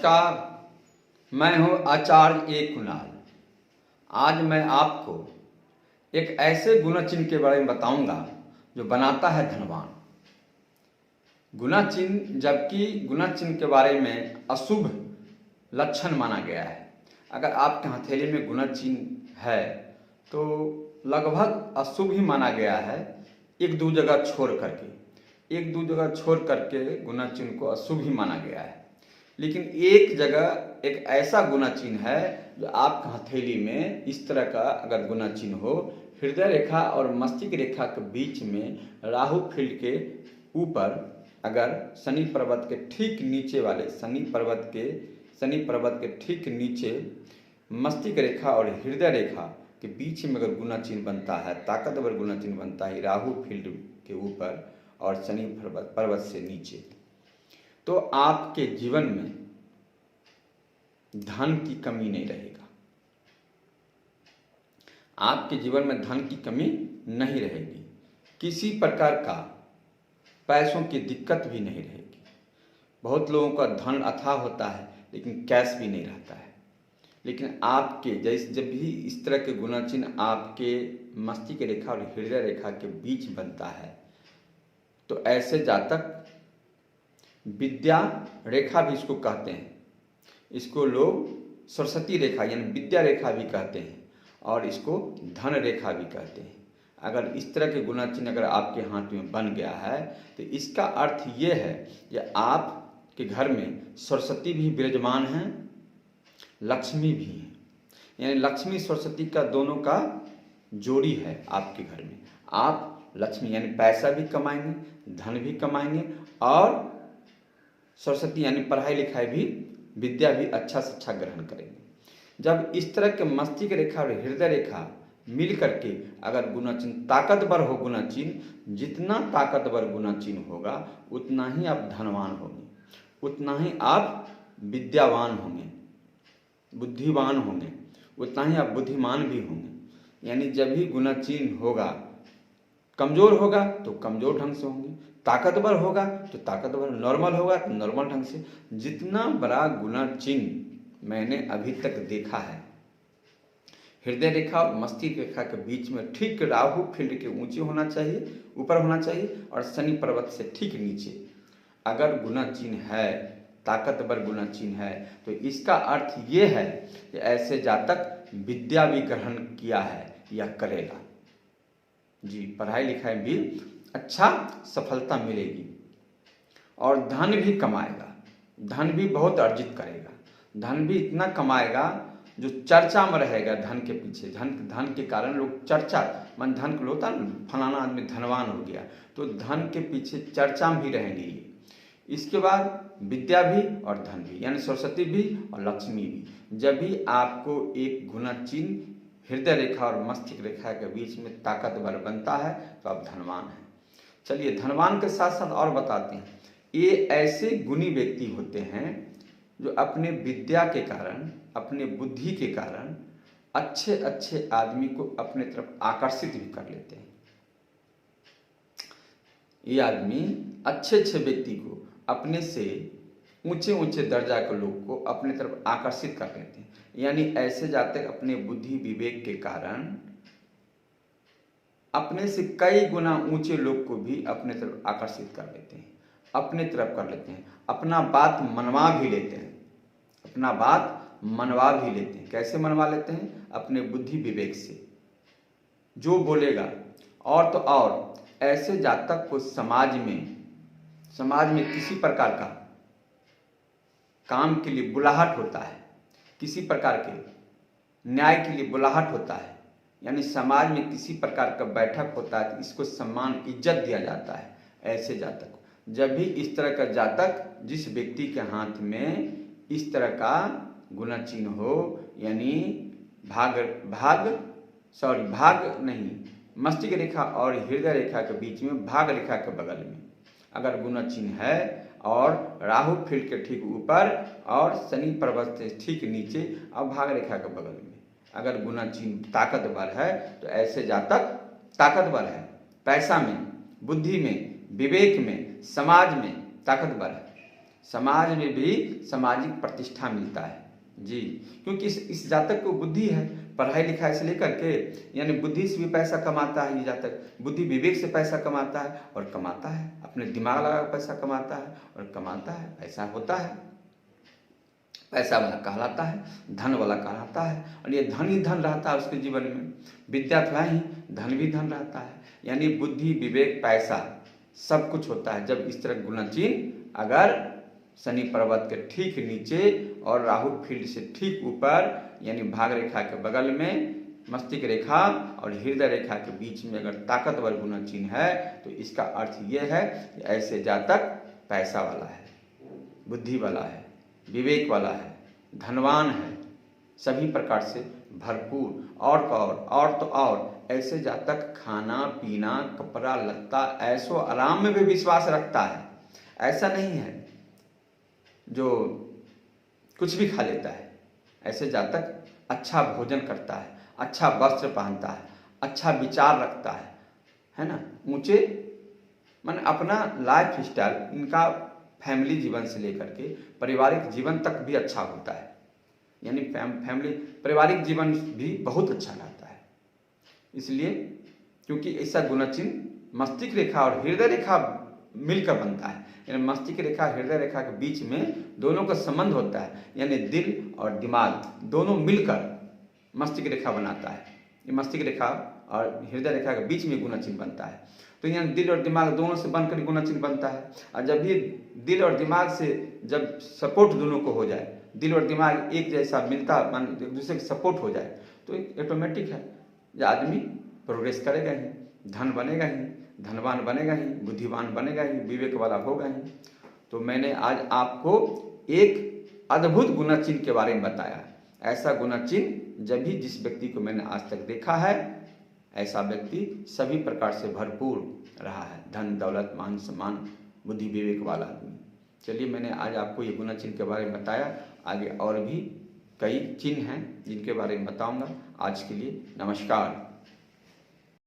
नमस्कार, मैं हूं आचार्य ए कुणाल। आज मैं आपको एक ऐसे गुणचिन्ह के बारे में बताऊंगा जो बनाता है धनवान। गुणचिन्ह, जबकि गुणचिन्ह के बारे में अशुभ लक्षण माना गया है। अगर आपके हथेली में गुणचिन्ह है तो लगभग अशुभ ही माना गया है, एक दो जगह छोड़ करके गुणचिन्ह को अशुभ ही माना गया है। लेकिन एक जगह एक ऐसा गुणचिन्ह है जो आपके हथेली में इस तरह का अगर गुणचिन्ह हो, हृदय रेखा और मस्तिष्क रेखा के बीच में राहु फील्ड के ऊपर, अगर शनि पर्वत के ठीक नीचे वाले शनि पर्वत के ठीक नीचे मस्तिष्क रेखा और हृदय रेखा के बीच में अगर गुणचिन्ह बनता है, ताकतवर गुणचिन्ह बनता है राहु फील्ड के ऊपर और शनि पर्वत से नीचे, तो आपके जीवन में धन की कमी नहीं रहेगा। आपके जीवन में धन की कमी नहीं रहेगी। किसी प्रकार का पैसों की दिक्कत भी नहीं रहेगी। बहुत लोगों का धन अथाह होता है लेकिन कैश भी नहीं रहता है। लेकिन आपके जैसे जब भी इस तरह के गुणचिन्ह आपके मस्तिष्क रेखा और हृदय रेखा के बीच बनता है तो ऐसे जातक विद्या रेखा भी इसको कहते हैं। इसको लोग सरस्वती रेखा यानी विद्या रेखा भी कहते हैं और इसको धन रेखा भी कहते हैं। अगर इस तरह के गुणचिन्ह अगर आपके हाथ में बन गया है तो इसका अर्थ ये है कि आपके घर में सरस्वती भी विराजमान हैं, लक्ष्मी भी है। यानी लक्ष्मी सरस्वती का दोनों का जोड़ी है आपके घर में। आप लक्ष्मी यानी पैसा भी कमाएंगे, धन भी कमाएंगे और सरस्वती यानी पढ़ाई लिखाई भी, विद्या भी अच्छा से अच्छा ग्रहण करेंगे। जब इस तरह के मस्तिष्क रेखा और हृदय रेखा मिल करके अगर गुणचिन्ह ताकतवर हो, गुणचिन्ह जितना ताकतवर गुणचिन्ह होगा उतना ही आप धनवान होंगे, उतना ही आप विद्यावान होंगे, बुद्धिवान होंगे, उतना ही आप बुद्धिमान भी होंगे। यानी जब भी गुणचिन्ह होगा, कमजोर होगा तो कमजोर ढंग से होंगे, ताकतवर होगा तो ताकतवर, नॉर्मल होगा तो नॉर्मल ढंग से। जितना बड़ा गुणचिन्ह मैंने अभी तक देखा है, हृदय रेखा और मस्तिष्क रेखा के बीच में ठीक राहु फील्ड के ऊंचे होना चाहिए, ऊपर होना चाहिए और शनि पर्वत से ठीक नीचे अगर गुणचिन्ह है, ताकतवर गुणचिन्ह है, तो इसका अर्थ ये है कि ऐसे जातक विद्या भी ग्रहण किया है या करेगा जी, पढ़ाई लिखाई भी अच्छा सफलता मिलेगी और धन भी कमाएगा, धन भी बहुत अर्जित करेगा, धन भी इतना कमाएगा जो चर्चा में रहेगा। धन के पीछे, धन के कारण लोग चर्चा, मन धन को होता है, फलाना आदमी धनवान हो गया, तो धन के पीछे चर्चा में भी रहेंगे। इसके बाद विद्या भी और धन भी यानी सरस्वती भी और लक्ष्मी भी। जब भी आपको एक गुणचिन्ह हृदय रेखा और मस्तिष्क रेखा के बीच में ताकतवर बनता है तो आप धनवान हैं। चलिए, धनवान के साथ साथ और बताते हैं, ये ऐसे गुणी व्यक्ति होते हैं जो अपने विद्या के कारण, अपने बुद्धि के कारण अच्छे अच्छे आदमी को अपने तरफ आकर्षित भी कर लेते हैं। ये आदमी अच्छे अच्छे व्यक्ति को, अपने से ऊंचे ऊंचे दर्जा के लोग को अपने तरफ आकर्षित कर लेते हैं। यानी ऐसे जातक अपने बुद्धि विवेक के कारण अपने से कई गुना ऊंचे लोग को भी अपने तरफ आकर्षित कर लेते हैं, अपने तरफ कर लेते हैं, अपना बात मनवा भी लेते हैं, अपना बात मनवा भी लेते हैं। कैसे मनवा लेते हैं? अपने बुद्धि विवेक से। जो बोलेगा और तो और ऐसे जातक को समाज में किसी प्रकार का काम के लिए बुलाहट होता है, किसी प्रकार के न्याय के लिए बुलाहट होता है, यानी समाज में किसी प्रकार का बैठक होता है तो इसको सम्मान इज्जत दिया जाता है ऐसे जातक को। जब भी इस तरह का जातक, जिस व्यक्ति के हाथ में इस तरह का गुणचिन्ह हो, यानी मस्तिष्क रेखा और हृदय रेखा के बीच में भाग रेखा के बगल में अगर गुणचिन्ह है और राहु फील्ड के ठीक ऊपर और शनि पर्वत से ठीक नीचे और भाग रेखा के बगल में अगर गुणचिन्ह ताकतवर है तो ऐसे जातक ताकतवर है, पैसा में, बुद्धि में, विवेक में, समाज में ताकतवर है। समाज में भी सामाजिक प्रतिष्ठा मिलता है जी, क्योंकि इस जातक को बुद्धि है, पढ़ाई लिखाई से लेकर के, यानी बुद्धि से भी पैसा कमाता है ये जातक, बुद्धि विवेक से पैसा कमाता है और कमाता है, अपने दिमाग लगा पैसा कमाता है और कमाता है, पैसा होता है, पैसा वाला कहलाता है, धन वाला कहलाता है, और ये धन ही धन रहता है उसके जीवन में, विद्या थोड़ा ही धन भी धन रहता है, यानी बुद्धि विवेक पैसा सब कुछ होता है जब इस तरह गुणचिन्ह अगर शनि पर्वत के ठीक नीचे और राहु फील्ड से ठीक ऊपर, यानी भाग रेखा के बगल में मस्तिष्क रेखा और हृदय रेखा के बीच में अगर ताकतवर गुण चिन्ह है, तो इसका अर्थ ये है कि ऐसे जातक पैसा वाला है, बुद्धि वाला है, विवेक वाला है, धनवान है, सभी प्रकार से भरपूर, और तो और ऐसे जातक खाना पीना कपड़ा लत्ता ऐसो आराम में भी विश्वास रखता है। ऐसा नहीं है जो कुछ भी खा लेता है, ऐसे जातक अच्छा भोजन करता है, अच्छा वस्त्र पहनता है, अच्छा विचार रखता है ना, ऊंचे माने अपना लाइफ स्टाइल इनका फैमिली जीवन से लेकर के पारिवारिक जीवन तक भी अच्छा होता है, यानी फैमिली पारिवारिक जीवन भी बहुत अच्छा रहता है। इसलिए क्योंकि ऐसा गुणचिन्ह मस्तिष्क रेखा और हृदय रेखा मिलकर बनता है, यानी मस्तिष्क रेखा हृदय रेखा के बीच में दोनों का संबंध होता है, यानी दिल और दिमाग दोनों मिलकर मस्तिष्क रेखा बनाता है। ये मस्तिष्क रेखा और हृदय रेखा के बीच में गुणचिन्ह बनता है, तो यहाँ दिल और दिमाग दोनों से बनकर गुणचिन्ह बनता है। और जब ये दिल और दिमाग से जब सपोर्ट दोनों को हो जाए, दिल और दिमाग एक जैसा मिलता मान एक दूसरे के सपोर्ट हो जाए, तो ऑटोमेटिक है जो आदमी प्रोग्रेस करेगा ही, धन बनेगा ही, धनवान बनेगा ही, बुद्धिमान बनेगा ही, विवेक वाला होगा ही। तो मैंने आज आपको एक अद्भुत गुणचिन्ह के बारे में बताया। ऐसा गुणचिन्ह जब भी जिस व्यक्ति को मैंने आज तक देखा है, ऐसा व्यक्ति सभी प्रकार से भरपूर रहा है, धन दौलत मान सम्मान बुद्धि विवेक वाला आदमी। चलिए मैंने आज आपको ये गुणचिन्ह के बारे में बताया, आगे और भी कई चिन्ह हैं जिनके बारे में बताऊंगा। आज के लिए नमस्कार।